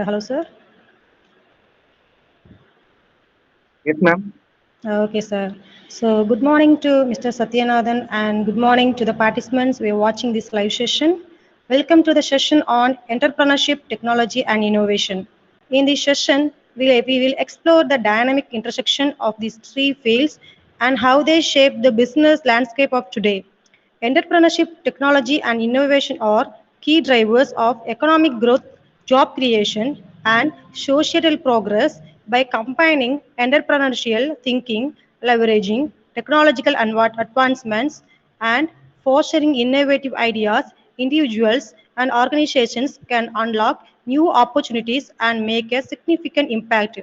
Hello, sir. Yes, ma'am. Okay, sir. So, good morning to Mr. Satyanathan and good morning to the participants we are watching this live session. Welcome to the session on entrepreneurship, technology, and innovation. In this session, we will explore the dynamic intersection of these three fields and how they shape the business landscape of today. Entrepreneurship, technology, and innovation are key drivers of economic growth, job creation, and societal progress by combining entrepreneurial thinking, leveraging technological advancements, and fostering innovative ideas. Individuals and organizations can unlock new opportunities and make a significant impact.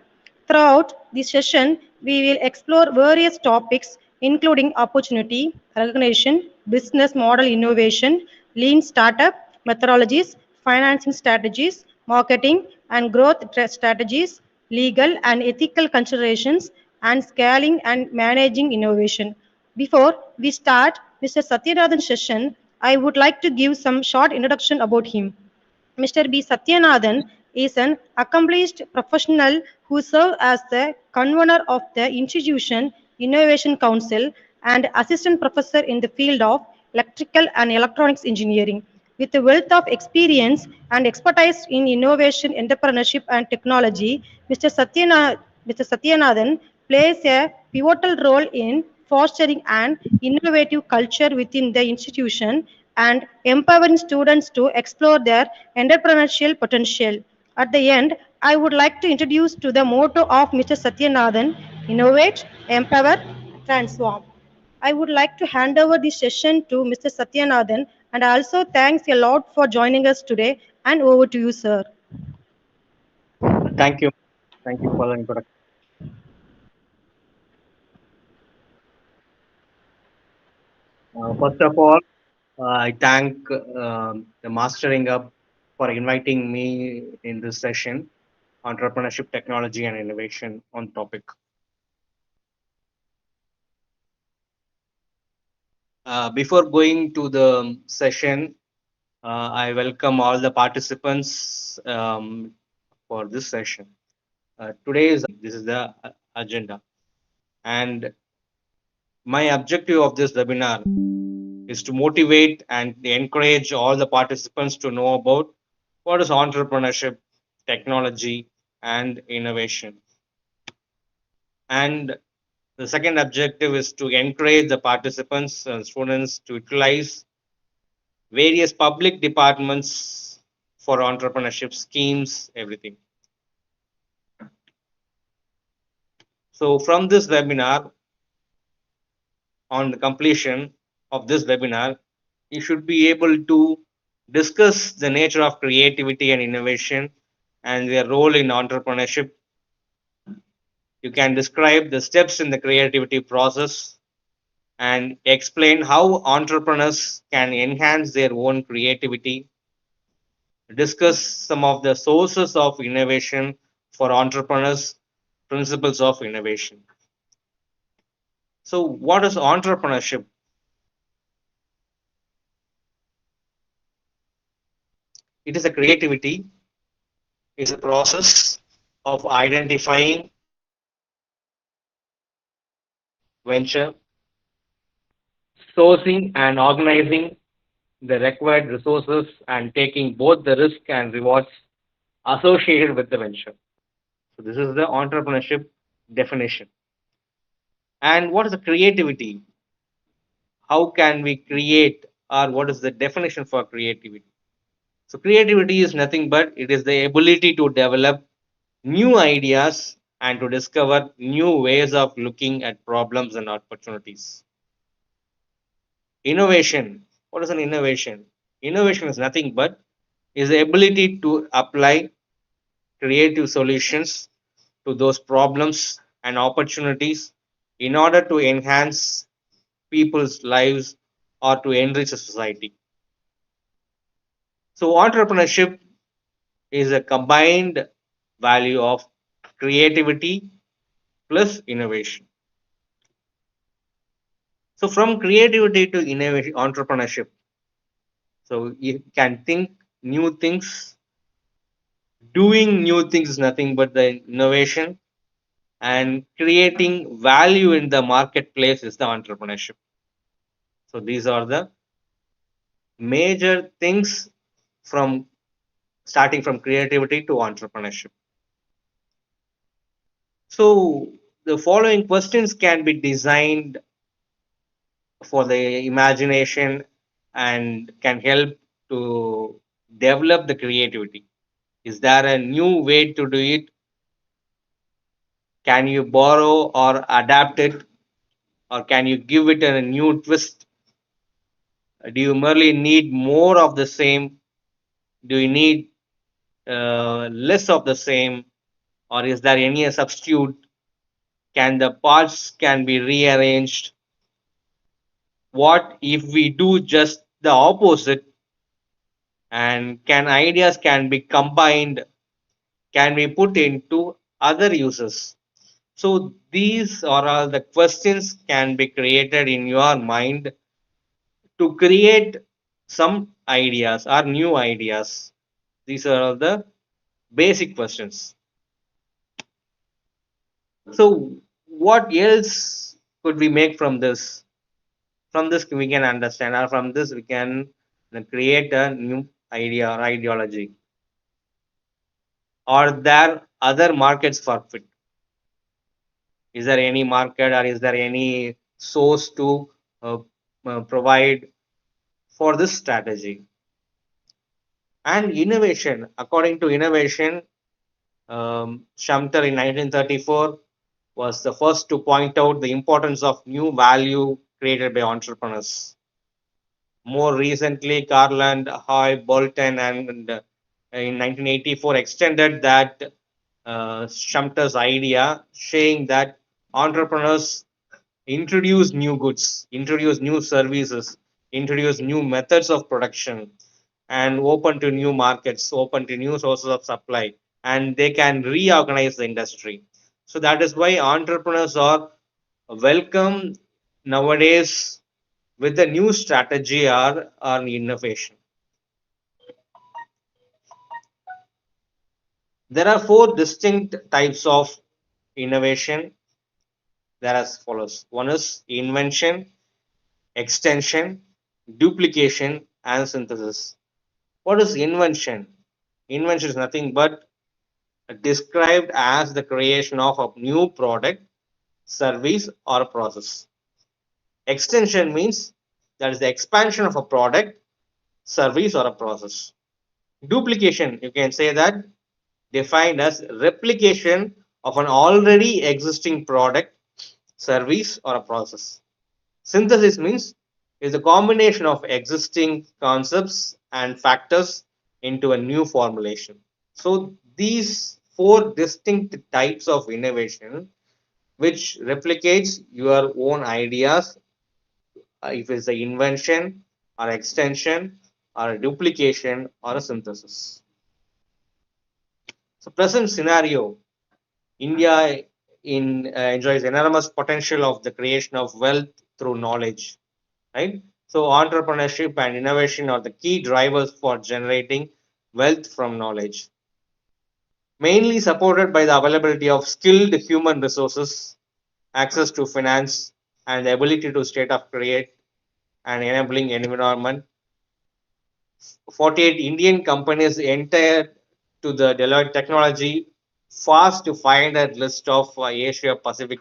Throughout this session, we will explore various topics including opportunity, recognition, business model innovation, lean startup methodologies, financing strategies, marketing and growth strategies, legal and ethical considerations, and scaling and managing innovation. Before we start Mr. Satyanathan's session, I would like to give some short introduction about him. Mr. B. Satyanathan is an accomplished professional who served as the convener of the Institution Innovation Council and assistant professor in the field of electrical and electronics engineering. With a wealth of experience and expertise in innovation, entrepreneurship, and technology, Mr. Satyanathan plays a pivotal role in fostering an innovative culture within the institution and empowering students to explore their entrepreneurial potential. At the end, I would like to introduce to the motto of Mr. Satyanathan: innovate, empower, transform. I would like to hand over the session to Mr. Satyanathan and also thanks a lot for joining us today and over to you, sir. Thank you. Thank you for the introduction. First of all, I thank the Mastering Up for inviting me in this session, Entrepreneurship, Technology, and Innovation on topic. Before going to the session, I welcome all the participants for this session. This is the agenda. And my objective of this webinar is to motivate and encourage all the participants to know about what is entrepreneurship, technology, and innovation. And the second objective is to encourage the participants and students to utilize various public departments for entrepreneurship schemes, everything. So from this webinar, on the completion of this webinar, you should be able to discuss the nature of creativity and innovation and their role in entrepreneurship. You can describe the steps in the creativity process and explain how entrepreneurs can enhance their own creativity, discuss some of the sources of innovation for entrepreneurs, principles of innovation. So, what is entrepreneurship? It is a creativity, is a process of identifying venture, sourcing and organizing the required resources, and taking both the risk and rewards associated with the venture. So, this is the entrepreneurship definition. And what is the creativity? How can we create, or what is the definition for creativity? So, creativity is nothing but it is the ability to develop new ideas and to discover new ways of looking at problems and opportunities. Innovation. What is an innovation? Innovation is nothing but is the ability to apply creative solutions to those problems and opportunities in order to enhance people's lives or to enrich a society. So entrepreneurship is a combined value of creativity plus innovation. So from creativity to innovation, entrepreneurship. So you can think new things, doing new things is nothing but the innovation, and creating value in the marketplace is the entrepreneurship. So these are the major things from starting from creativity to entrepreneurship. So the following questions can be designed for the imagination and can help to develop the creativity. Is there a new way to do it? Can you borrow or adapt it, or can you give it a new twist? Do you merely need more of the same? Do you need less of the same, or is there any substitute? Can the parts can be rearranged? What if we do just the opposite? And can ideas can be combined, can be put into other uses? So these are all the questions can be created in your mind to create some ideas or new ideas. These are all the basic questions. So what else could we make from this? From this we can understand, or from this we can create a new idea or ideology. Are there other markets for fit? Is there any market, or is there any source to uh, provide for this strategy? And innovation, according to innovation, Shamter in 1934 was the first to point out the importance of new value created by entrepreneurs. More recently, Carland, Hoy, Bolton, and in 1984 extended that Shamter's idea, saying that entrepreneurs introduce new goods, introduce new services, introduce new methods of production, and open to new markets, open to new sources of supply, and they can reorganize the industry. So that is why entrepreneurs are welcome nowadays with the new strategy or innovation. There are four distinct types of innovation. There are as follows. One is invention, extension, duplication, and synthesis. What is invention? Invention is nothing but described as the creation of a new product, service, or process. Extension means that is the expansion of a product, service, or a process. Duplication, you can say that, defined as replication of an already existing product, service, or a process. Synthesis means is a combination of existing concepts and factors into a new formulation. So these four distinct types of innovation which replicates your own ideas, if it's an invention or extension or a duplication or a synthesis. So present scenario, India enjoys enormous potential of the creation of wealth through knowledge, right? So entrepreneurship and innovation are the key drivers for generating wealth from knowledge, mainly supported by the availability of skilled human resources, access to finance, and the ability to state of create and enabling environment. 48 Indian companies entered to the Deloitte Technology Fast to find a list of Asia Pacific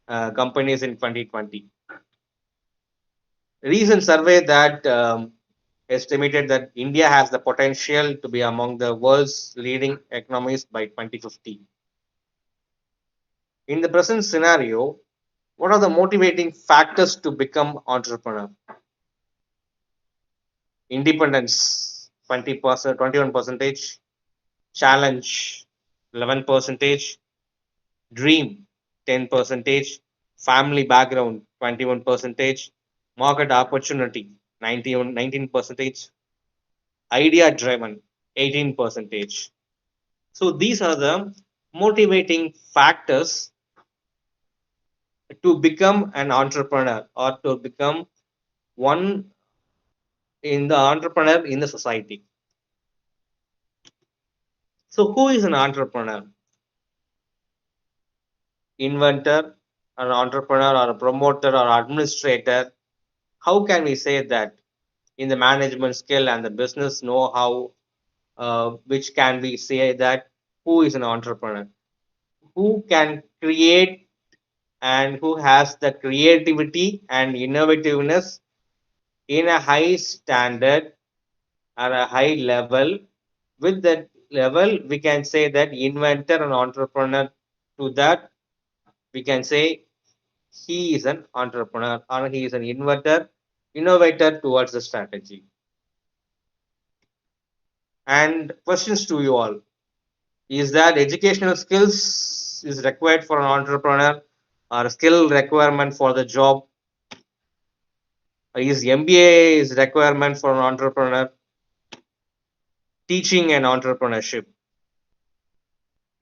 companies in 2020. Recent survey that estimated that India has the potential to be among the world's leading economies by 2050. In the present scenario, what are the motivating factors to become entrepreneur? Independence, 20%, 21 percentage. Challenge, 11 percentage. Dream, 10 percentage. Family background, 21 percentage. Market opportunity, 19 percentage. Idea driven, 18 percentage. So these are the motivating factors to become an entrepreneur or to become one in the entrepreneur in the society. So, who is an entrepreneur? Inventor, an entrepreneur, or a promoter, or administrator? How can we say that in the management skill and the business know-how, which can we say that who is an entrepreneur? Who can create and who has the creativity and innovativeness in a high standard or a high level. With that level, we can say that inventor and entrepreneur. To that, we can say he is an entrepreneur or he is an inventor, innovator towards the strategy. And questions to you all: is that educational skills is required for an entrepreneur, or skill requirement for the job? Is MBA is requirement for an entrepreneur? Teaching and entrepreneurship,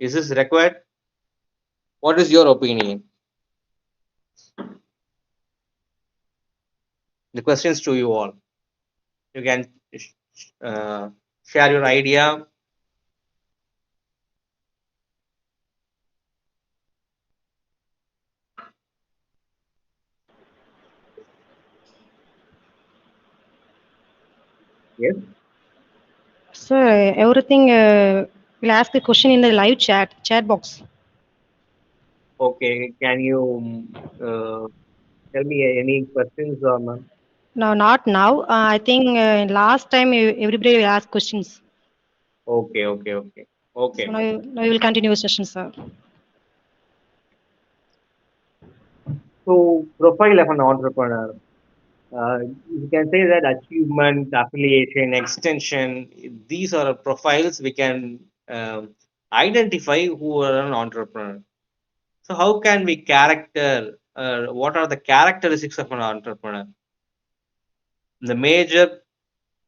is this required? What is your opinion? The questions to you all. You can uh, share your idea. Yes. Sir, everything we'll ask a question in the live chat box. Okay. Can you tell me any questions or none? No, not now. I think last time everybody will ask questions. Okay. Okay. Okay. So Okay. now you will continue the session, sir. So, profile of an entrepreneur. You can say that achievement, affiliation, extension, these are profiles we can identify who are an entrepreneur. So, how can we what are the characteristics of an entrepreneur? The major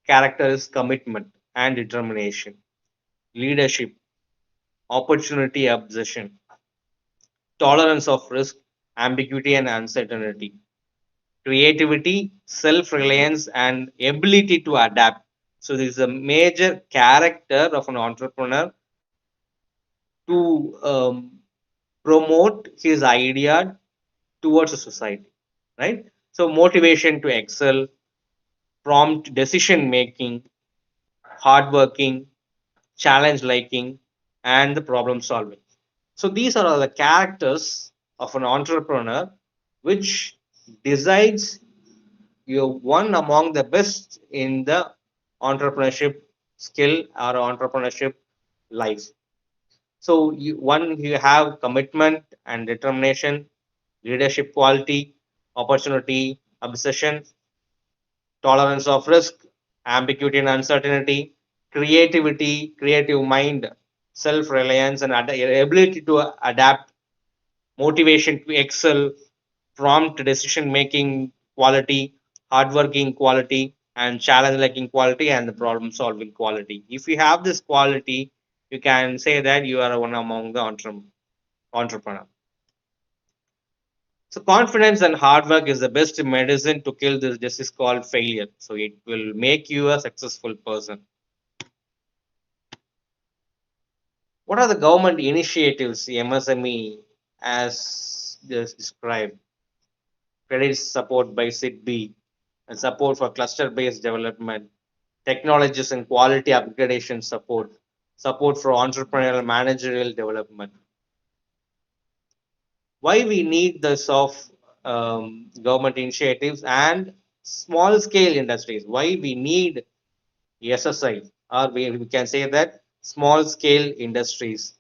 character is commitment and determination, leadership, opportunity obsession, tolerance of risk, ambiguity and uncertainty, creativity, self reliance, and ability to adapt. So, this is a major character of an entrepreneur to promote his idea towards a society, right? So, motivation to excel, prompt decision making, hardworking, challenge liking, and the problem solving. So, these are all the characters of an entrepreneur which decides you're one among the best in the entrepreneurship skill or entrepreneurship life. So you have commitment and determination, leadership quality, opportunity, obsession, tolerance of risk, ambiguity and uncertainty, creativity, creative mind, self-reliance, and ability to adapt, motivation to excel, prompt decision making quality, hardworking quality, and challenge liking quality, and the problem solving quality. If you have this quality, you can say that you are one among the entrepreneur. So confidence and hard work is the best medicine to kill this disease called failure. So it will make you a successful person. What are the government initiatives, the MSME, as just described? Credit support by SIDB and support for cluster-based development, technologies and quality upgradation support, support for entrepreneurial managerial development. Why we need this of government initiatives and small scale industries? Why we need SSI, or we can say that small scale industries?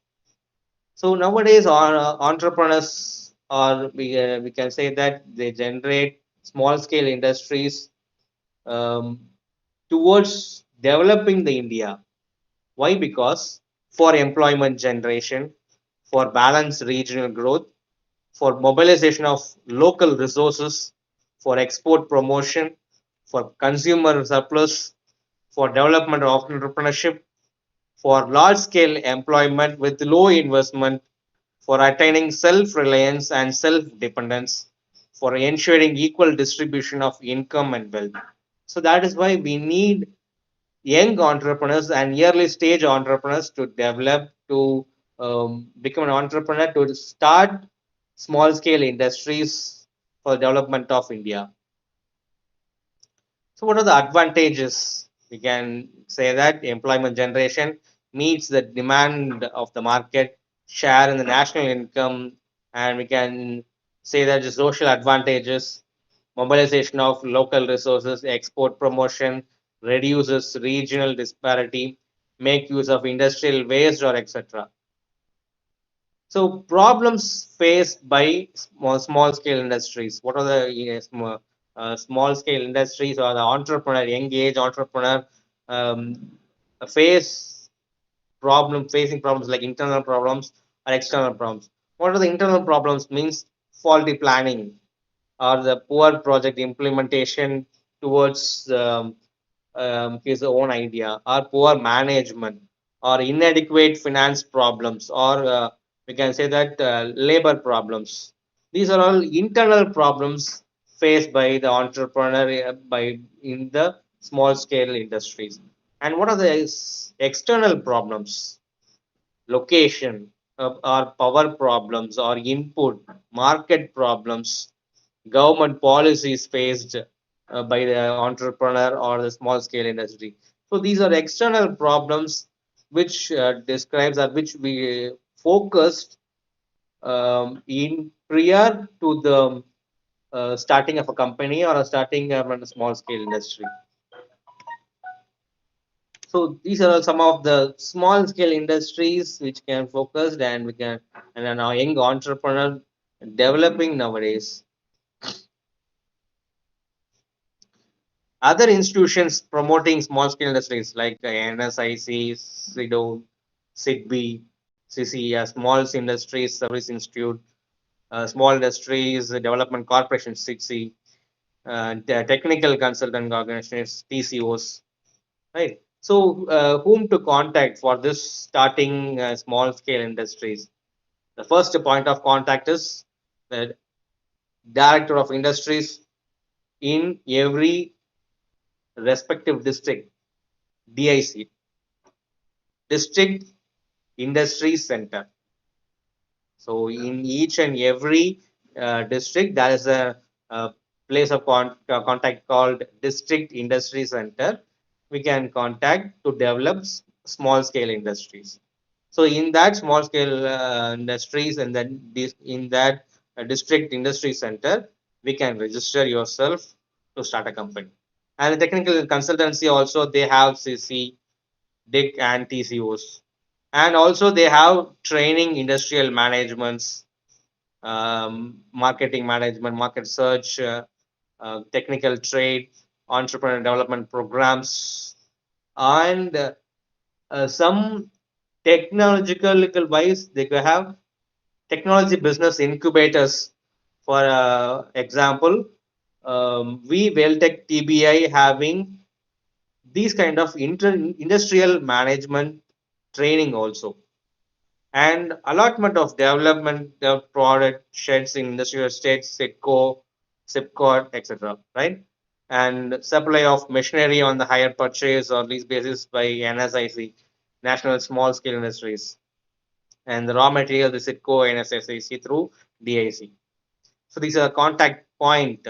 So nowadays, our entrepreneurs, or we can say that they generate small scale industries um, towards developing the India. Why? Because for employment generation, for balanced regional growth, for mobilization of local resources, for export promotion, for consumer surplus, for development of entrepreneurship, for large scale employment with low investment, for attaining self reliance and self dependence, for ensuring equal distribution of income and wealth. So that is why we need young entrepreneurs and early stage entrepreneurs to develop, to become an entrepreneur, to start small scale industries for the development of India. So, what are the advantages? We can say that employment generation meets the demand of the market, share in the national income, and we can say that the social advantages, mobilization of local resources, export promotion, reduces regional disparity, make use of industrial waste or etc. So problems faced by small scale industries. What are the small scale industries or the entrepreneur, young age entrepreneur um, face facing problems like internal problems or external problems. What are the internal problems? Means faulty planning or the poor project implementation towards his own idea, or poor management, or inadequate finance problems, or we can say that labor problems. These are all internal problems faced by the entrepreneur by in the small scale industries. And what are the external problems? Location, or power problems, or input, market problems, government policies faced by the entrepreneur or the small scale industry. So these are external problems which describes or which we focused in prior to the starting of a company or starting a small scale industry. So these are some of the small scale industries which can focus and we can and an young entrepreneur developing nowadays. Other institutions promoting small scale industries like NSIC, SIDO, SIDB, CC, Small Industries Service Institute, Small Industries Development Corporation, SITC, Technical Consultant Organizations, TCOs, right? So, whom to contact for this starting small scale industries? The first point of contact is the Director of Industries in every respective district, DIC, District Industry Center. So in each and every district, there is a place of contact called District Industry Center. We can contact to develop small scale industries. So in that small scale industries and then in that district industry center, we can register yourself to start a company. And the technical consultancy also they have CC, DIC and TCOs. And also they have training industrial managements, marketing management, market search, technical trade, entrepreneur development programs, and some technological wise they could have technology business incubators. For example, we Welltech TBI having these kind of industrial management training also, and allotment of development of product sheds in industrial estates, SITCO, SIPCOT, etc. Right, and supply of machinery on the hire purchase or lease basis by NSIC, National Small Scale Industries, and the raw material the SITCO NSIC through DIC. So these are contact point.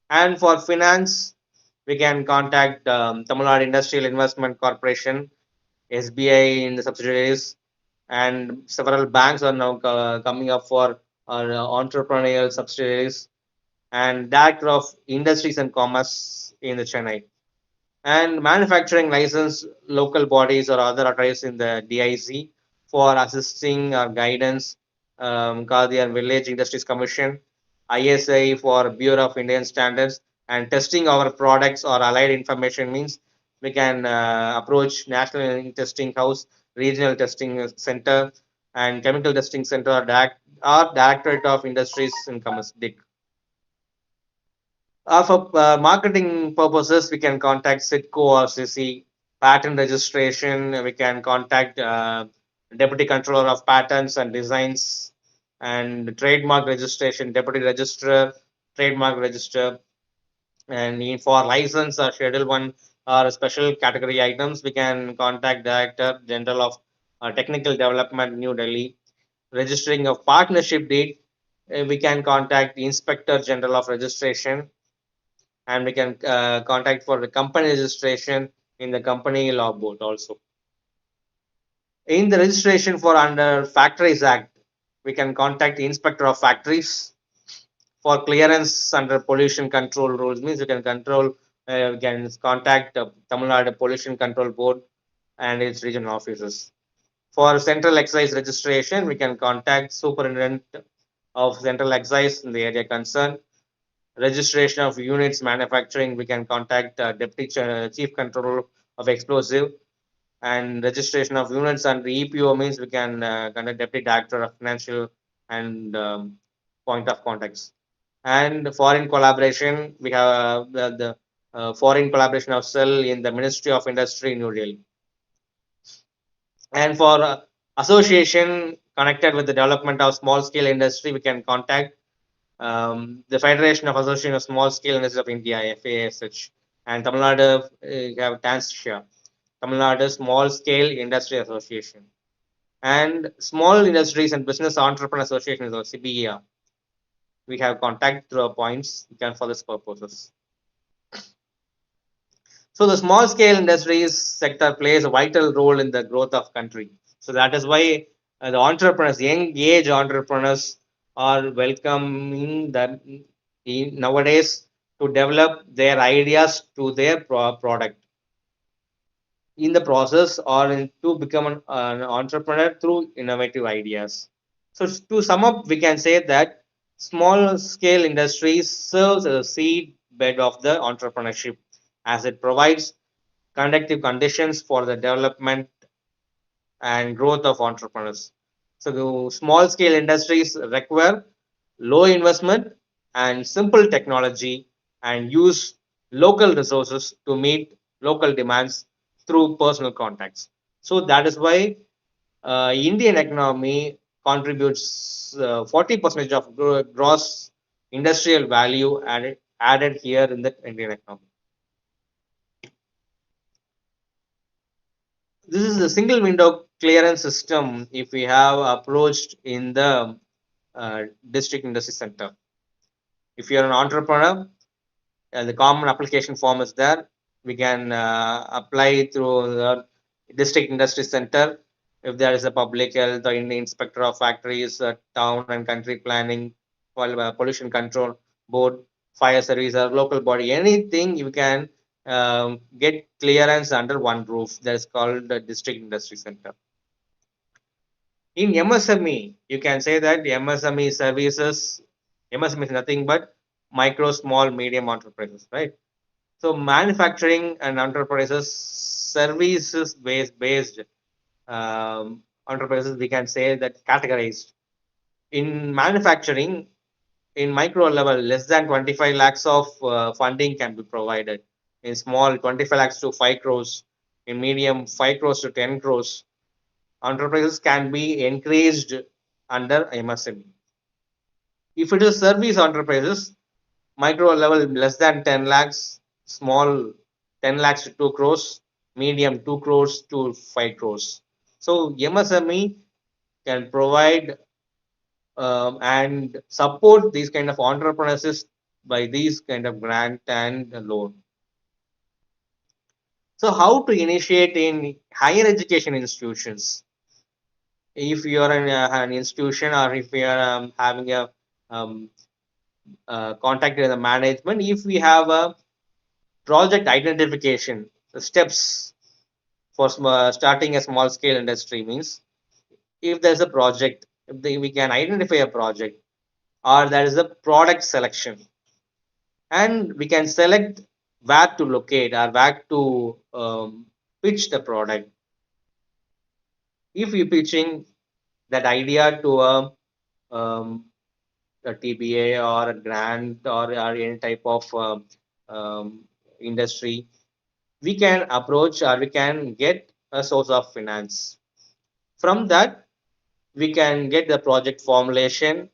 And for finance, we can contact Tamil Nadu Industrial Investment Corporation, SBI in the subsidiaries, and several banks are now coming up for entrepreneurial subsidiaries, and Director of Industries and Commerce in the Chennai, and manufacturing license local bodies or other authorities in the DIC for assisting or guidance, Khadi and Village Industries Commission, ISI for Bureau of Indian Standards, and testing our products or allied information means we can approach National Testing House, Regional Testing Center, and Chemical Testing Center or Directorate of Industries in Commerce, DIC. For marketing purposes, we can contact SITCO or CC. Patent registration, we can contact Deputy Controller of Patents and Designs, and trademark registration, Deputy Registrar, trademark register, and for license or Schedule 1 or special category items, we can contact Director General of Technical Development, New Delhi. Registering of partnership deed, we can contact the Inspector General of Registration, and we can contact for the company registration in the company law board also. In the registration for under Factories Act, we can contact the Inspector of Factories. For clearance under pollution control rules, means we can contact Tamil Nadu Pollution Control Board and its regional offices. For central excise registration, we can contact superintendent of central excise in the area concerned. Registration of units manufacturing, we can contact deputy chief controller of explosive. And registration of units under EPO means we can contact deputy director of financial and point of contacts. And foreign collaboration, we have the foreign collaboration of cell in the Ministry of Industry, New Delhi. And for association connected with the development of small scale industry, we can contact the Federation of Association of Small Scale Industries of India, FASH, and Tamil Nadu, have TANSHA, Tamil Nadu Small Scale Industry Association, and Small Industries and Business Entrepreneur Association is also CBEA. We have contact through points for this purposes. So the small scale industries sector plays a vital role in the growth of country. So that is why the entrepreneurs, young age entrepreneurs, are welcoming them nowadays to develop their ideas to their product. In the process, or to become an entrepreneur through innovative ideas. So to sum up, we can say that small scale industries serves as a seed bed of the entrepreneurship, as it provides conducive conditions for the development and growth of entrepreneurs. So the small scale industries require low investment and simple technology, and use local resources to meet local demands through personal contacts. So that is why Indian economy contributes 40% of gross industrial value added here in the Indian economy. This is a single window clearance system if we have approached in the district industry center. If you are an entrepreneur, the common application form is there. We can apply through the district industry center. If there is a public health or inspector of factories, town and country planning, pollution control board, fire service, or local body, anything you can get clearance under one roof. That is called the district industry center. In MSME, you can say that MSME services, MSME is nothing but micro, small, medium enterprises, right? So manufacturing and enterprises, services based enterprises, we can say that categorized. In manufacturing, in micro level, less than 25 lakhs of funding can be provided. In small, 25 lakhs to 5 crores. In medium, 5 crores to 10 crores. Enterprises can be encouraged under MSME. If it is service enterprises, micro level less than 10 lakhs, small 10 lakhs to 2 crores, medium 2 crores to 5 crores. So MSME can provide and support these kind of entrepreneurs by these kind of grant and loan. So how to initiate in higher education institutions? If you are an institution, or if you are having a um, contact with the management, if we have a project identification, the steps for starting a small scale industry means, if there's a project, we can identify a project, or there is a product selection, and we can select where to locate or where to pitch the product. If you're pitching that idea to a TBA or a grant, or any type of um, industry, we can approach, or we can get a source of finance. From that, we can get the project formulation,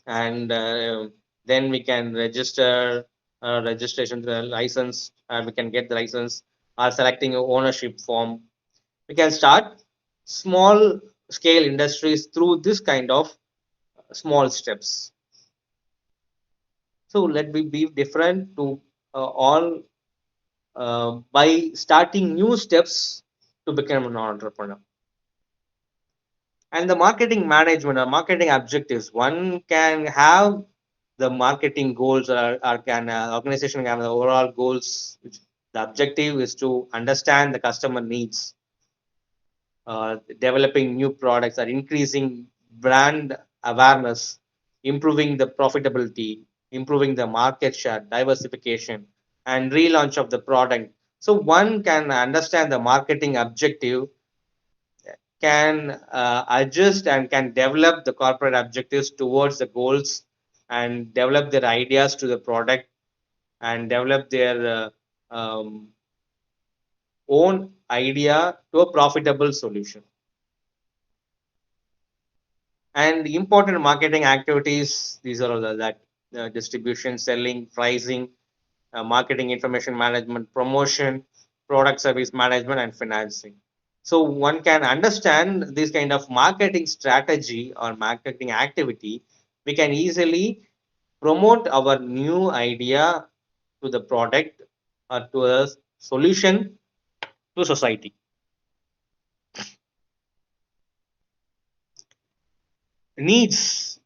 and then we can register registration license and we can get the license, or selecting a ownership form. We can start small scale industries through this kind of small steps. So let me be different to all by starting new steps to become an entrepreneur. And the marketing management or marketing objectives, one can have the marketing goals, or can organization can have the overall goals, which the objective is to understand the customer needs, developing new products, or increasing brand awareness, improving the profitability, improving the market share, diversification, and relaunch of the product. So one can understand the marketing objective, can adjust and can develop the corporate objectives towards the goals, and develop their ideas to the product, and develop their own idea to a profitable solution. And important marketing activities, these are all that distribution, selling, pricing, marketing information management, promotion, product service management, and financing. So one can understand this kind of marketing strategy or marketing activity. We can easily promote our new idea to the product or to a solution to society. Needs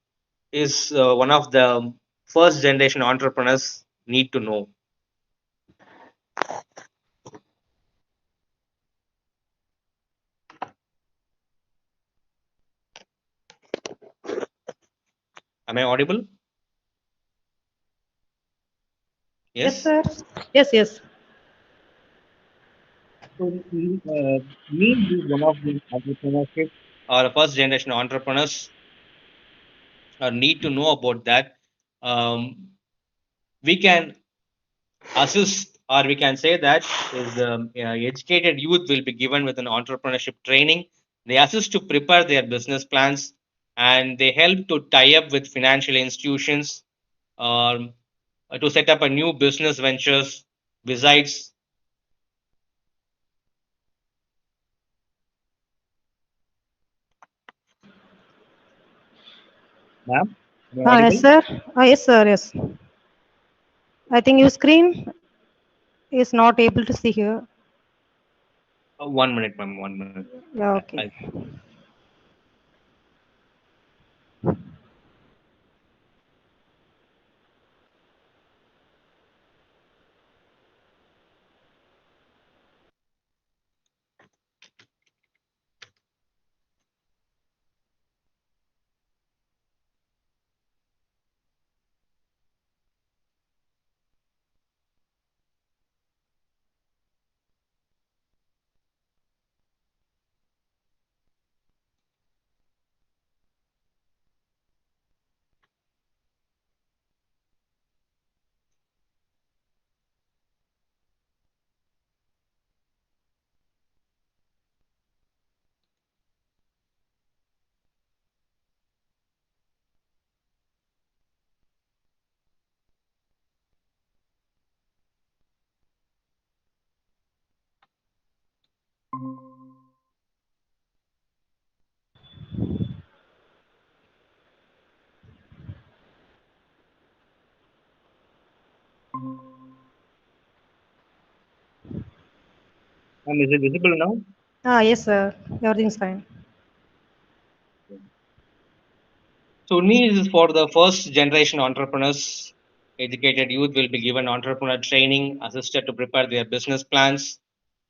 is one of the first generation entrepreneurs need to know. Am I audible? Yes, Yes. sir. Yes, yes. So need is one of the entrepreneurship or first generation entrepreneurs need to know about that. Um, we can assist, or we can say that is educated youth will be given with an entrepreneurship training. They assist to prepare their business plans, and they help to tie up with financial institutions, um, to set up a new business ventures. Besides, ma'am, am I Yes, audible? sir. Yes, sir. Yes. I think your screen is not able to see here. 1 minute, ma'am. 1 minute. Yeah, I, okay. ma'am, is it visible now? Yes, sir. Everything's fine. So NEES is for the first generation entrepreneurs. Educated youth will be given entrepreneur training, assisted to prepare their business plans,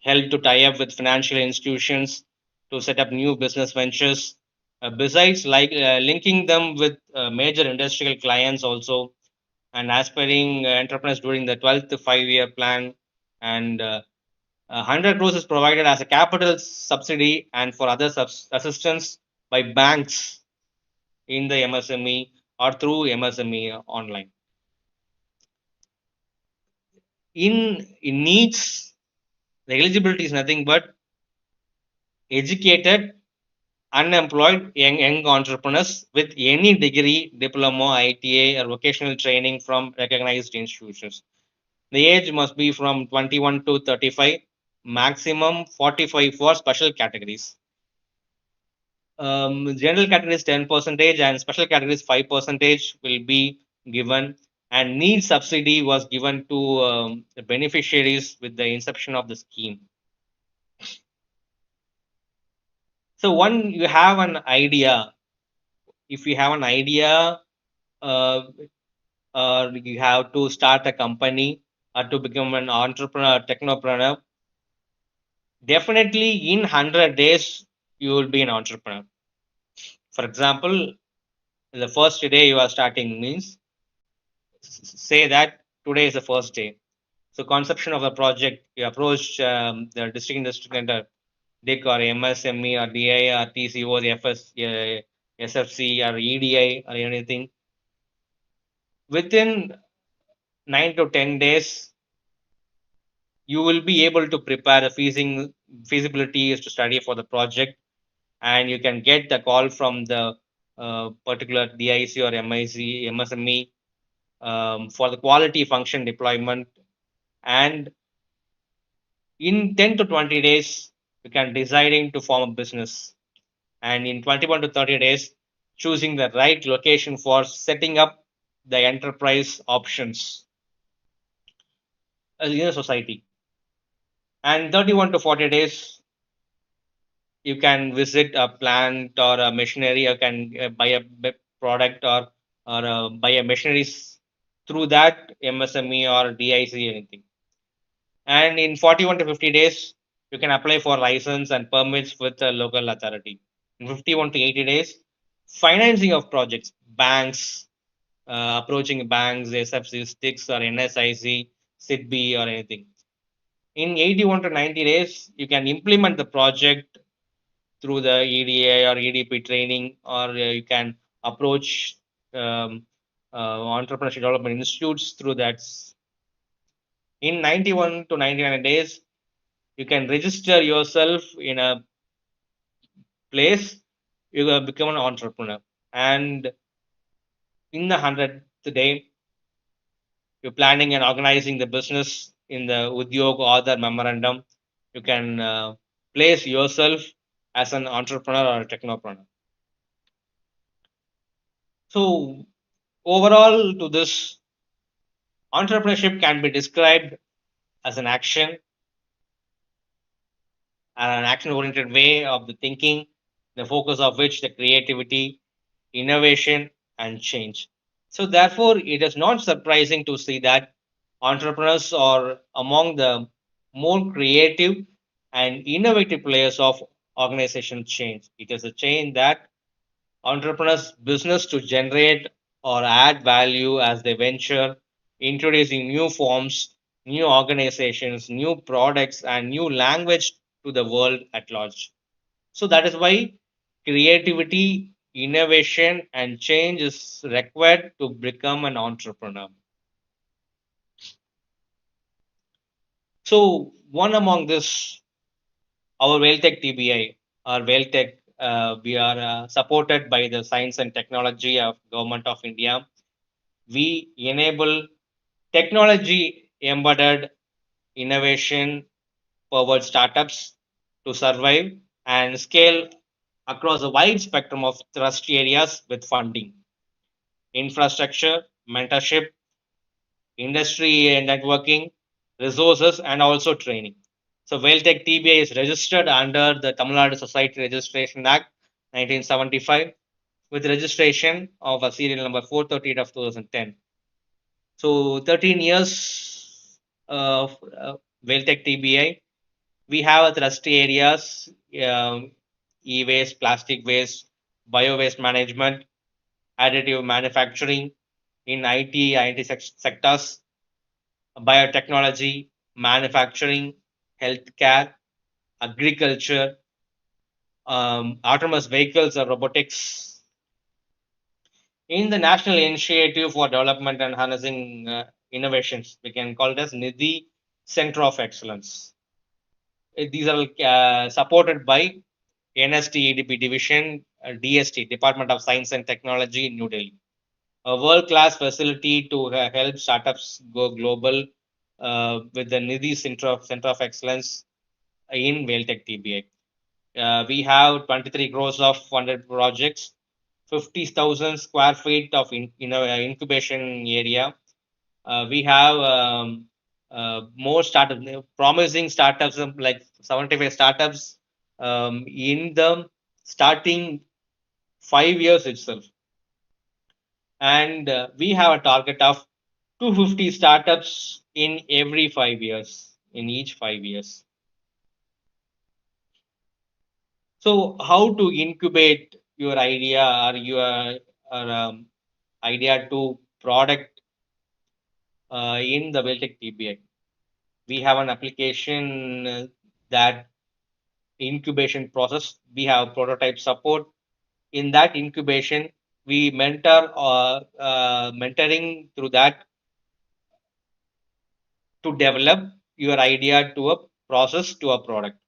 help to tie up with financial institutions to set up new business ventures. Besides, like linking them with major industrial clients also, and aspiring entrepreneurs during the 12th 5-year plan, and 100 crores is provided as a capital subsidy and for other assistance by banks in the MSME or through MSME online. In needs, the eligibility is nothing but educated, unemployed young entrepreneurs with any degree, diploma, ITA, or vocational training from recognized institutions. The age must be from 21 to 35, maximum 45 for special categories. General categories 10% and special categories 5% will be given, and need subsidy was given to the beneficiaries with the inception of the scheme. So one, you have an idea. If you have an idea, uh, you have to start a company or to become an entrepreneur, technopreneur. Definitely in 100 days, you will be an entrepreneur. For example, the first day you are starting means, say that today is the first day. So conception of the project, you approach the district industry center, DIC or MSME or DI or TCO, the FS, SFC or EDI or anything. Within 9 to 10 days, you will be able to prepare a feasibility to study for the project, and you can get the call from the particular DIC or MIC, MSME for the quality function deployment. And in 10 to 20 days, you can deciding to form a business. And in 21 to 30 days, choosing the right location for setting up the enterprise options in a society. And 31 to 40 days, you can visit a plant or a machinery, or can buy a product, or buy a machineries through that MSME or DIC anything. And in 41 to 50 days, you can apply for license and permits with the local authority. In 51 to 80 days, financing of projects, banks, approaching banks, SFC, STICS or NSIC, SIDB or anything. In 81 to 90 days, you can implement the project through the EDA or EDP training, or you can approach entrepreneurship development institutes through that. In 91 to 99 days, you can register yourself in a place, you will become an entrepreneur. And in the 100th day, you're planning and organizing the business in the Udyog or the memorandum, you can place yourself as an entrepreneur or a technopreneur. So overall to this, entrepreneurship can be described as an action, an action-oriented way of the thinking, the focus of which the creativity, innovation, and change. So therefore, it is not surprising to see that entrepreneurs are among the more creative and innovative players of organization change. It is a change that entrepreneurs business to generate or add value as they venture, introducing new forms, new organizations, new products, and new language to the world at large. So that is why creativity, innovation, and change is required to become an entrepreneur. So one among this, our WellTech TBI, our WellTech, we are supported by the Science and Technology of Government of India. We enable technology embedded innovation powered startups to survive and scale across a wide spectrum of thrust areas with funding, infrastructure, mentorship, industry and networking, resources, and also training. So, WellTech TBI is registered under the Tamil Nadu Society Registration Act 1975 with registration of a serial number 438 of 2010. So 13 years of WellTech TBI. We have a thrust areas, e-waste, plastic waste, bio-waste management, additive manufacturing in IT sectors, biotechnology, manufacturing, healthcare, agriculture, autonomous vehicles or robotics. In the National Initiative for Development and Harnessing Innovations, we can call it as NIDHI Center of Excellence. These are supported by NSTEDP Division, DST, Department of Science and Technology in New Delhi. A world-class facility to help startups go global with the Nidhi Center of Excellence in Welltech TBI. We have 23 crores of funded projects, 50,000 square feet of incubation area. We have more promising startups, like 75 startups in the starting 5 years itself. And we have a target of 250 startups in every 5 years, in each 5 years. So, how to incubate your idea or your idea to product in the Welltech TBI? We have an application that incubation process. We have prototype support. In that incubation, we mentoring through that to develop your idea to a process to a product.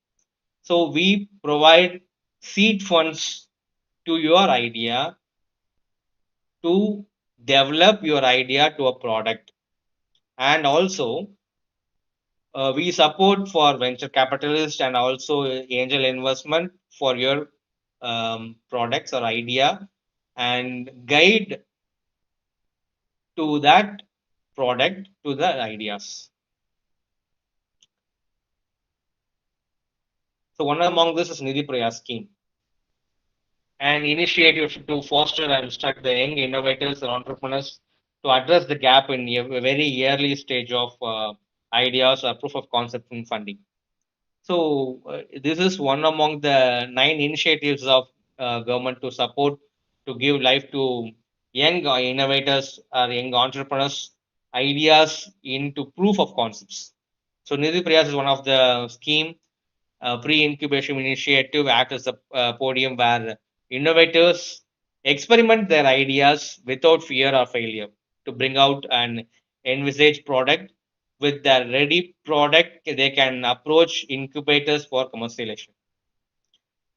So we provide seed funds to your idea to develop your idea to a product. And also we support for venture capitalists and also angel investment for your products or idea, and guide to that product to the ideas. So one among this is Nidhi Praya scheme, an initiative to foster and instruct the young innovators and entrepreneurs to address the gap in a very early stage of ideas or proof of concept in funding. So this is one among the 9 initiatives of government to support to give life to young innovators or young entrepreneurs ideas into proof of concepts. So Nidhi Prayas is one of the scheme. Pre-incubation initiative acts as a podium where innovators experiment their ideas without fear or failure to bring out an envisaged product. With their ready product, they can approach incubators for commercialization.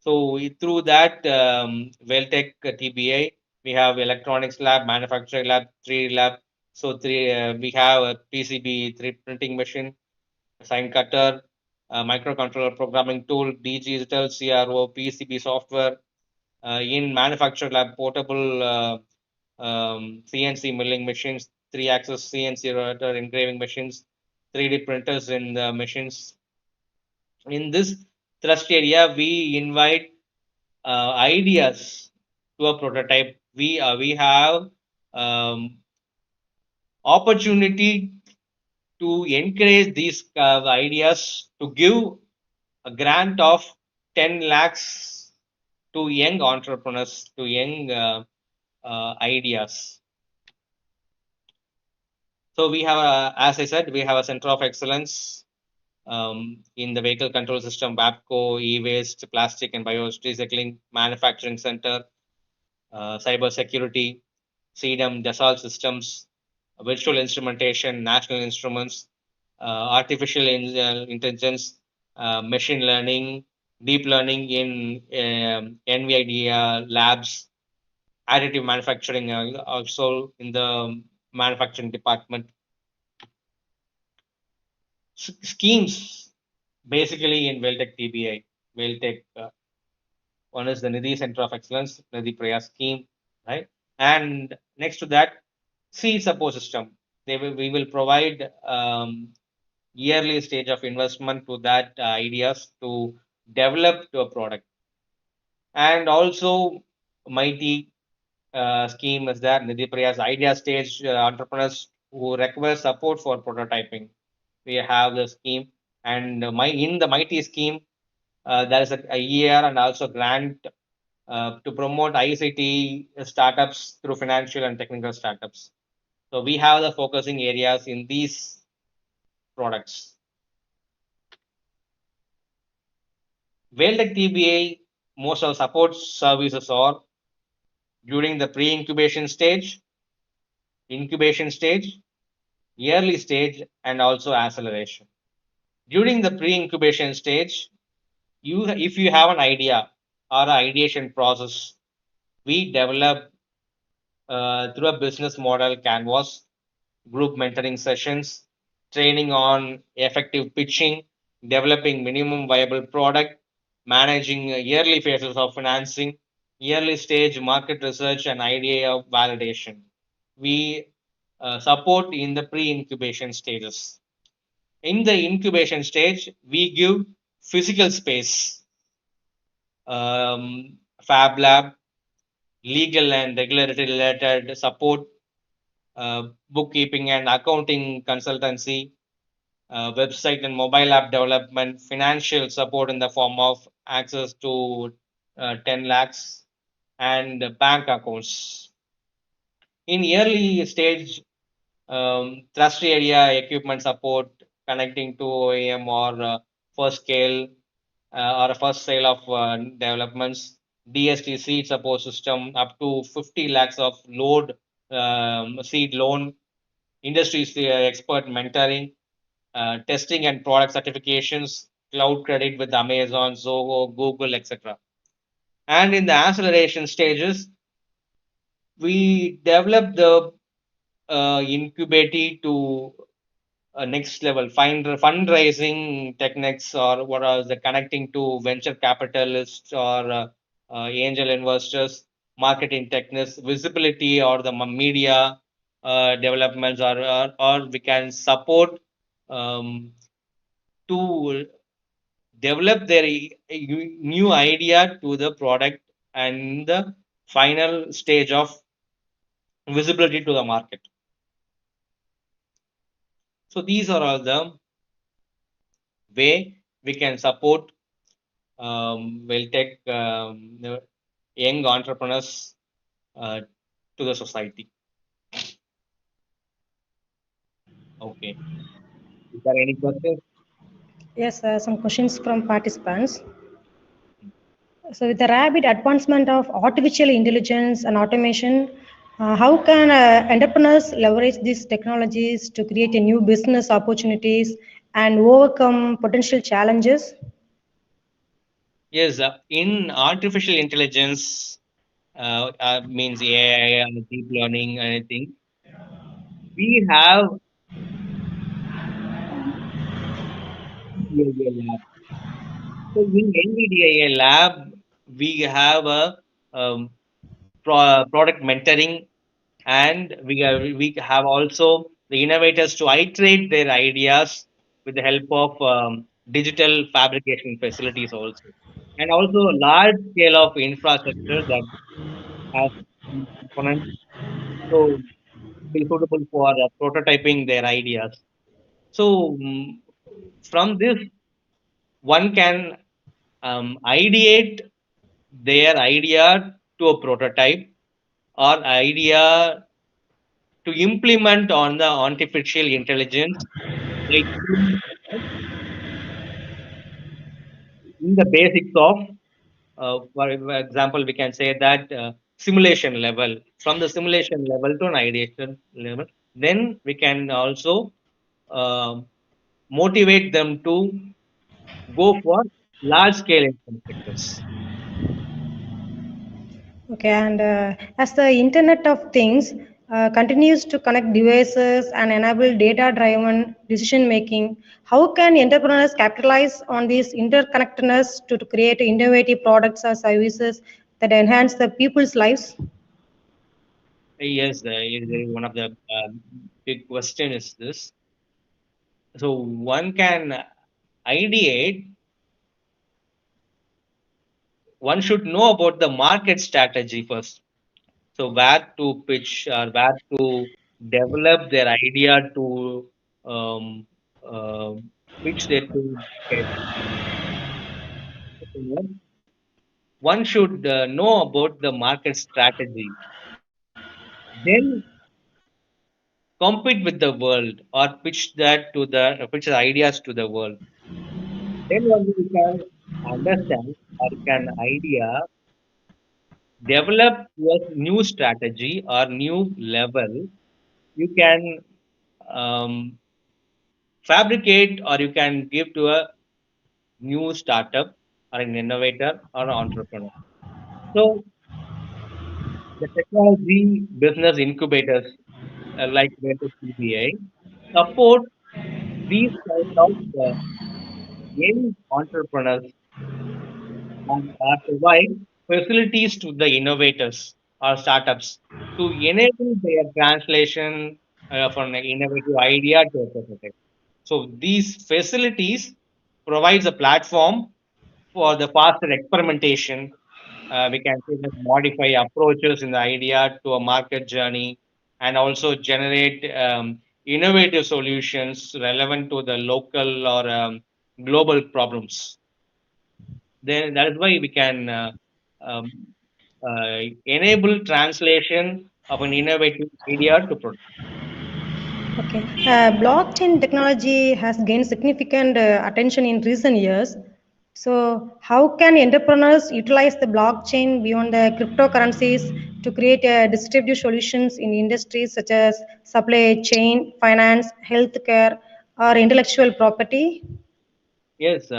So through that, Welltech TBA, we have electronics lab, manufacturing lab, 3D lab. So we have a PCB 3 printing machine, sign cutter, microcontroller programming tool, digital CRO, PCB software. In manufacturing lab, portable CNC milling machines, 3-axis CNC rotor engraving machines, 3D printers in the machines. In this thrust area, we invite ideas to a prototype. We have opportunity to encourage these ideas to give a grant of 10 lakhs to young entrepreneurs, to young ideas. So we have, as I said, we have a center of excellence in the vehicle control system, WAPCO, e-waste, plastic and bio-recycling, manufacturing center, cyber security, CDM, Dassault systems, virtual instrumentation, national instruments, artificial intelligence, machine learning, deep learning in NVIDIA labs, additive manufacturing also in the manufacturing department. Schemes basically in Welltech TBI. Welltech, one is the Nidhi Center of Excellence, Nidhi Praya scheme, right? And next to that, seed support system. We will provide yearly stage of investment to that ideas to develop to a product. And also, mighty scheme is that Nidhi Priya's idea stage entrepreneurs who require support for prototyping. We have the scheme, and in the mighty scheme, there is a year and also grant to promote ICT startups through financial and technical startups. So we have the focusing areas in these products. Welltech TBA, most of the support services are during the pre-incubation stage, incubation stage, early stage, and also acceleration. During the pre-incubation stage, if you have an idea or an ideation process, we develop through a business model canvas, group mentoring sessions, training on effective pitching, developing minimum viable product, managing yearly phases of financing, early stage market research, and idea of validation. We support in the pre incubation stages. In the incubation stage, we give physical space, fab lab, legal and regulatory related support, bookkeeping and accounting consultancy, website and mobile app development, financial support in the form of access to 10 lakhs, and bank accounts. In early stage, thrust area equipment support connecting to OEM or first scale or a first sale of developments, DST seed support system up to 50 lakhs of load seed loan, industry expert mentoring, testing and product certifications, cloud credit with Amazon, Zoho, Google, etc. And in the acceleration stages, we develop the incubating to next level fundraising techniques, or what are the connecting to venture capitalists or angel investors, marketing techniques, visibility, or the media developments, or we can support um, to develop their new idea to the product and the final stage of visibility to the market. So these are all the way we can support will take the young entrepreneurs uh, to the society. Okay. Is there any questions? Yes, some questions from participants. So, with the rapid advancement of artificial intelligence and automation, how can entrepreneurs leverage these technologies to create a new business opportunities and overcome potential challenges? Yes, in artificial intelligence, means AI and deep learning, anything. We have NVDA lab. So in NVDA lab, we have a product mentoring, and we have also the innovators to iterate their ideas with the help of digital fabrication facilities also, and also large scale of infrastructure that has components, so be suitable for prototyping their ideas. So from this, one can ideate their idea to a prototype, or idea to implement on the artificial intelligence by doing in the basics of, for example, we can say that simulation level, from the simulation level to an ideation level, then we can also uh, motivate them to go for large scale infrastructures. Okay, and as the Internet of Things continues to connect devices and enable data driven decision making, how can entrepreneurs capitalize on these interconnectedness to create innovative products or services that enhance the people's lives? Yes, one of the big question is this. So one can ideate, one should know about the market strategy first. So where to pitch, or where to develop their idea to um, uh, pitch their to market. One should know about the market strategy, then compete with the world, or pitch the ideas to the world. Then only you can understand, or can idea develop your new strategy or new level. You can um, fabricate, or you can give to a new startup, or an innovator, or an entrepreneur. So the technology business incubators, like Venture CBI, support These kind of young entrepreneurs provide facilities to the innovators or startups to enable their translation from an innovative idea to a prototype. So these facilities provides a platform for the faster experimentation. We can say that modify approaches in the idea to a market journey and also generate innovative solutions relevant to the local or global problems. Then that is why we can um, enable translation of an innovative idea to product. Okay. Blockchain technology has gained significant attention in recent years. So, how can entrepreneurs utilize the blockchain beyond the cryptocurrencies to create distributed solutions in industries such as supply chain, finance, healthcare, or intellectual property? Yes,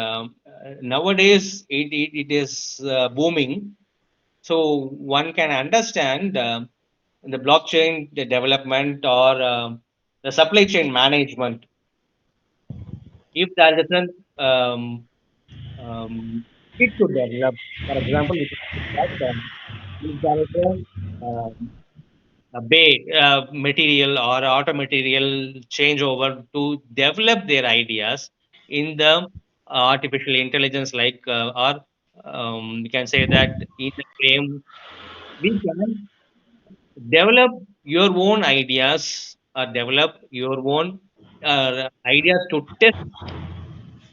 nowadays it is booming. So one can understand the blockchain the development or the supply chain management. If there isn't fit to develop, for example, we can say that if there is a material or auto material changeover to develop their ideas in the artificial intelligence or we can say that in the frame we can develop your own ideas or develop your own ideas to test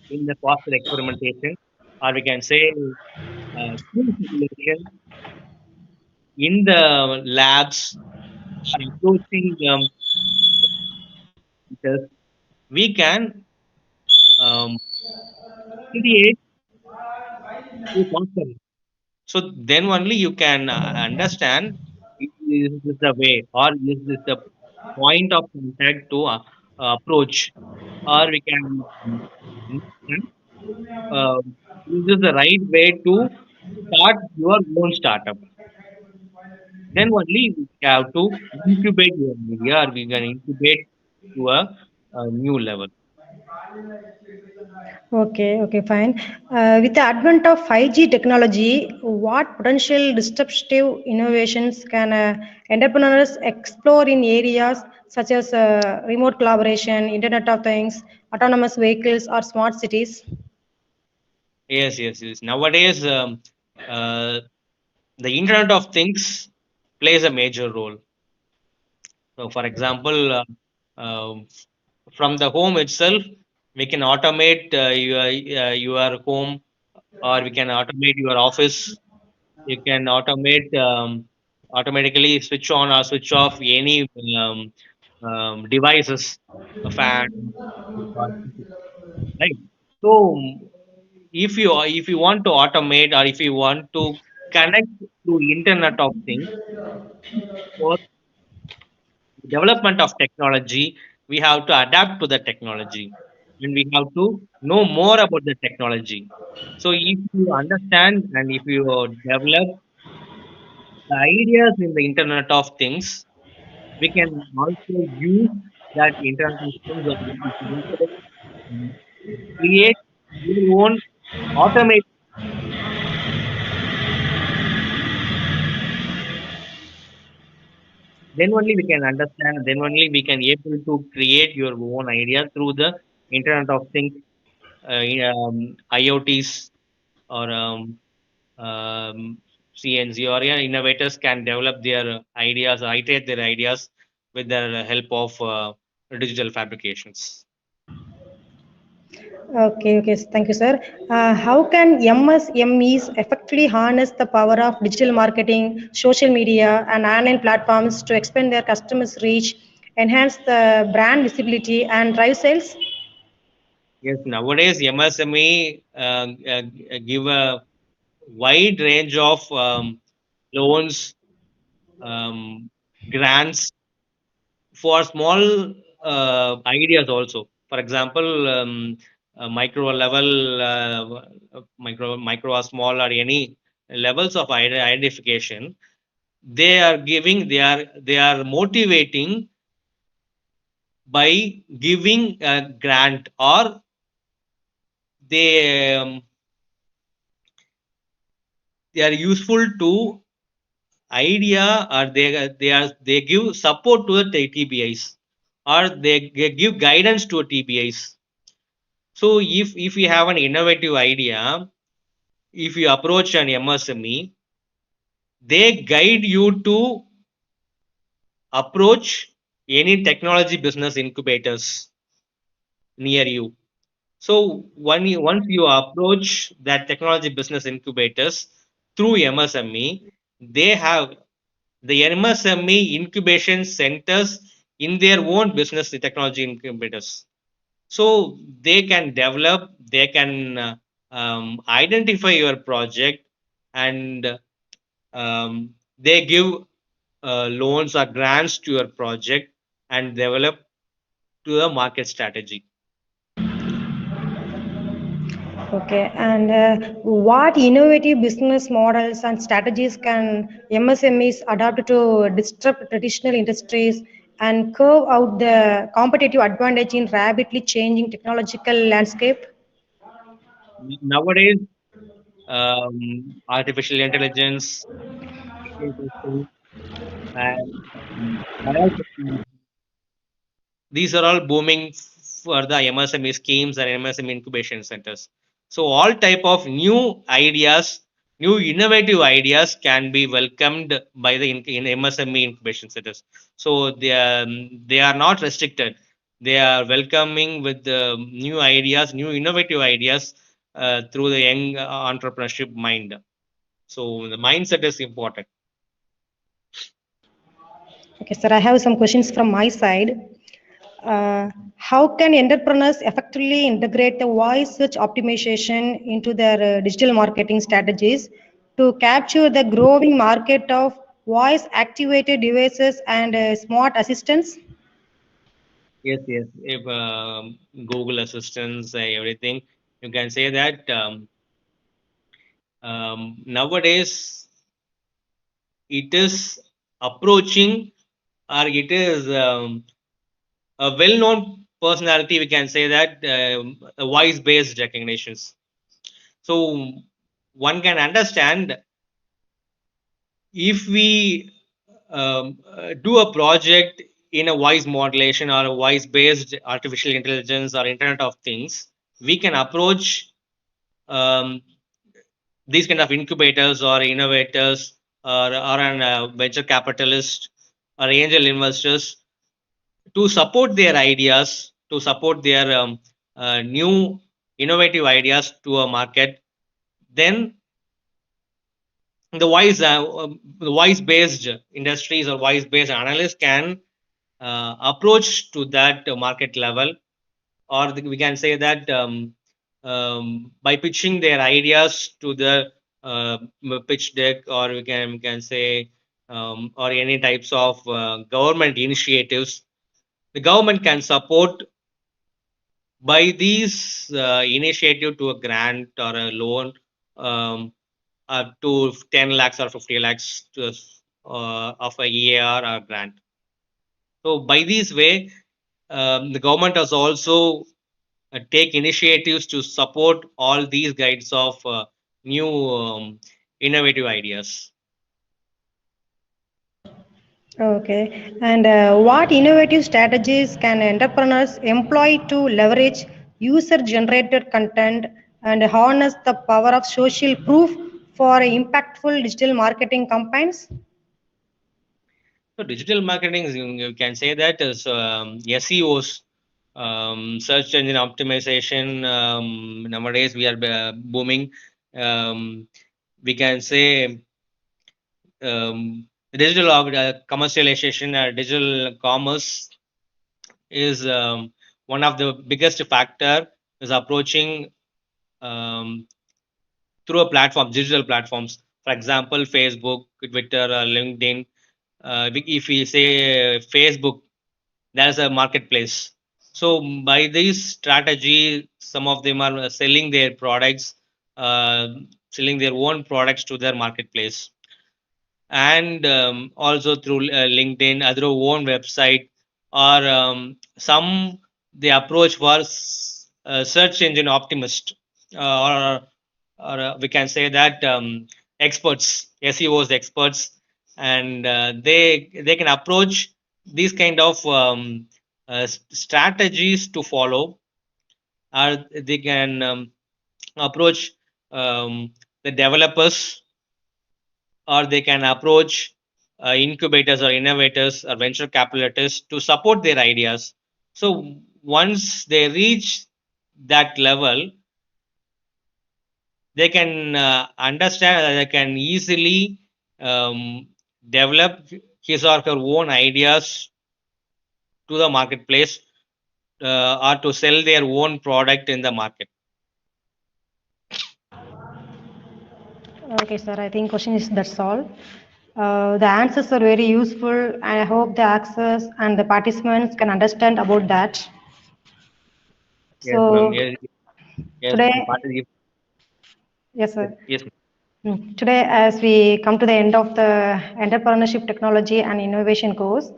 in the faster experimentation or we can say through simulation in the labs or approaching tests, we can um, create a concept. So then only you can understand is this the way or is this the point of contact to approach or we can understand uh, is this the right way to start your own startup. Then only we have to incubate your idea or we can incubate to a new level. Okay, okay, fine. With the advent of 5G technology, what potential disruptive innovations can entrepreneurs explore in areas such as remote collaboration, Internet of Things, autonomous vehicles, or smart cities? Yes, yes, yes. Nowadays, uh, the Internet of Things plays a major role. So, for example, from the home itself, we can automate your home, or we can automate your office. You can automate automatically switch on or switch off any devices, a fan, right? So, if you want to automate or if you want to connect to Internet of Things for development of technology, we have to adapt to the technology and we have to know more about the technology. So, if you understand and if you develop the ideas in the Internet of Things, we can also use that Internet of Things or we can also mm, create your own automate. Then only we can understand. Then only we can able to create your own ideas through the Internet of Things, IoTs or CNC or yeah, innovators can develop their ideas, iterate their ideas with the help of digital fabrications. Okay, okay, thank you, sir. How can MSMEs effectively harness the power of digital marketing, social media, and online platforms to expand their customers' reach, enhance the brand visibility, and drive sales? Yes, nowadays MSME give a wide range of loans, um, grants for small ideas also. For example, micro level, micro or small or any levels of identification. They are motivating by giving a grant, or they they are useful to idea, or they give support to the TBIs, or they give guidance to TBIs. So if you have an innovative idea, if you approach an MSME, they guide you to approach any technology business incubators near you. So once you approach that technology business incubators through MSME, they have the MSME incubation centers in their own business technology incubators. So they can develop, they can identify your project, and they give loans or grants to your project and develop to a market strategy. Okay, and what innovative business models and strategies can MSMEs adopt to disrupt traditional industries and curve out the competitive advantage in rapidly changing technological landscape? Nowadays, artificial intelligence, AI testing, and biotechnology, these are all booming for the MSME schemes and MSME incubation centers. So all type of new ideas, new innovative ideas can be welcomed by the in MSME incubation centers. So they are not restricted. They are welcoming with the new ideas, new innovative ideas through the young entrepreneurship mind. So the mindset is important. Okay, sir, I have some questions from my side. How can entrepreneurs effectively integrate the voice search optimization into their digital marketing strategies to capture the growing market of voice activated devices and smart assistants? Yes, yes. If Google Assistants, everything, you can say that nowadays it is approaching, or it is a well-known personality. We can say that voice-based recognitions. So one can understand, if we do a project in a voice modulation or a voice based artificial intelligence or internet of things, we can approach um, these kind of incubators or innovators, or an venture capitalist or angel investors, to support their ideas, to support their new innovative ideas to a market. Then the voice based industries or voice based analysts can approach to that market level, or we can say that by pitching their ideas to the pitch deck, or we can say or any types of government initiatives, the government can support by these initiative to a grant or a loan, um, up to 10 lakhs or 50 lakhs of a EAR or grant. So by this way, the government has also take initiatives to support all these guides of new innovative ideas. Okay, and what innovative strategies can entrepreneurs employ to leverage user generated content and harness the power of social proof for impactful digital marketing campaigns? So digital marketing, you can say that is SEOs, search engine optimization. Nowadays we are booming. Um, we can say digital commercialization, digital commerce is one of the biggest factor is approaching um, through a platform, digital platforms. For example, Facebook, Twitter, LinkedIn. If we say Facebook, there's a marketplace. So by this strategy, some of them are selling their products, uh, selling their own products to their and also through LinkedIn, other own website, or some the approach was search engine optimist, or we can say that experts, SEOs experts, and they can approach these kind of strategies to follow, or they can approach the developers, or they can approach incubators or innovators or venture capitalists to support their ideas. So once they reach that level, they can understand, they can easily develop his or her own ideas to the marketplace, or to sell their own product in the market. Okay, sir. I think question is that's all. The answers are very useful, and I hope the access and the participants can understand about that. Yes, ma'am. So Yes, yes, the today, party. yes, Yes, sir. yes, Today, as we come to the end of the Entrepreneurship Technology and Innovation course,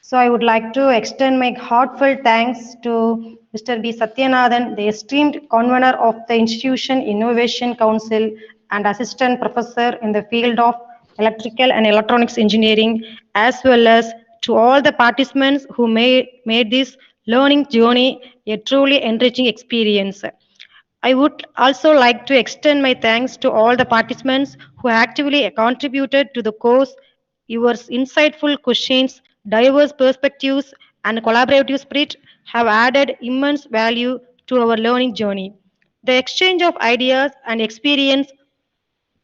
so I would like to extend my heartfelt thanks to Mr. B. Satyanathan, the esteemed convener of the Institution Innovation Council and Assistant Professor in the field of Electrical and Electronics Engineering, as well as to all the participants who made this learning journey a truly enriching experience. I would also like to extend my thanks to all the participants who actively contributed to the course. Your insightful questions, diverse perspectives, and collaborative spirit have added immense value to our learning journey. The exchange of ideas and experience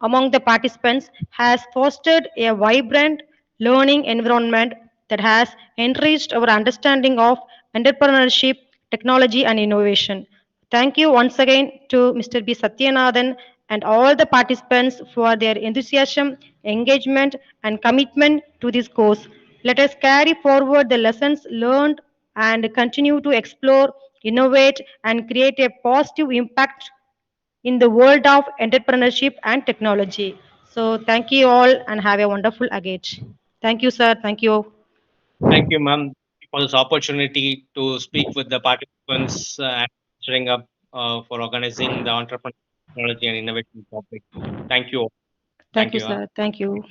among the participants has fostered a vibrant learning environment that has enriched our understanding of entrepreneurship, technology, and innovation. Thank you once again to Mr. B. Satyanathan and all the participants for their enthusiasm, engagement, and commitment to this course. Let us carry forward the lessons learned and continue to explore, innovate, and create a positive impact in the world of entrepreneurship and technology. So thank you all and have a wonderful agate. Thank you, sir. Thank you. thank you, ma'am, for this opportunity to speak with the participants, and showing up for organizing the entrepreneurship technology and innovation topic. Thank you. Thank Thank you, you. sir. Thank you.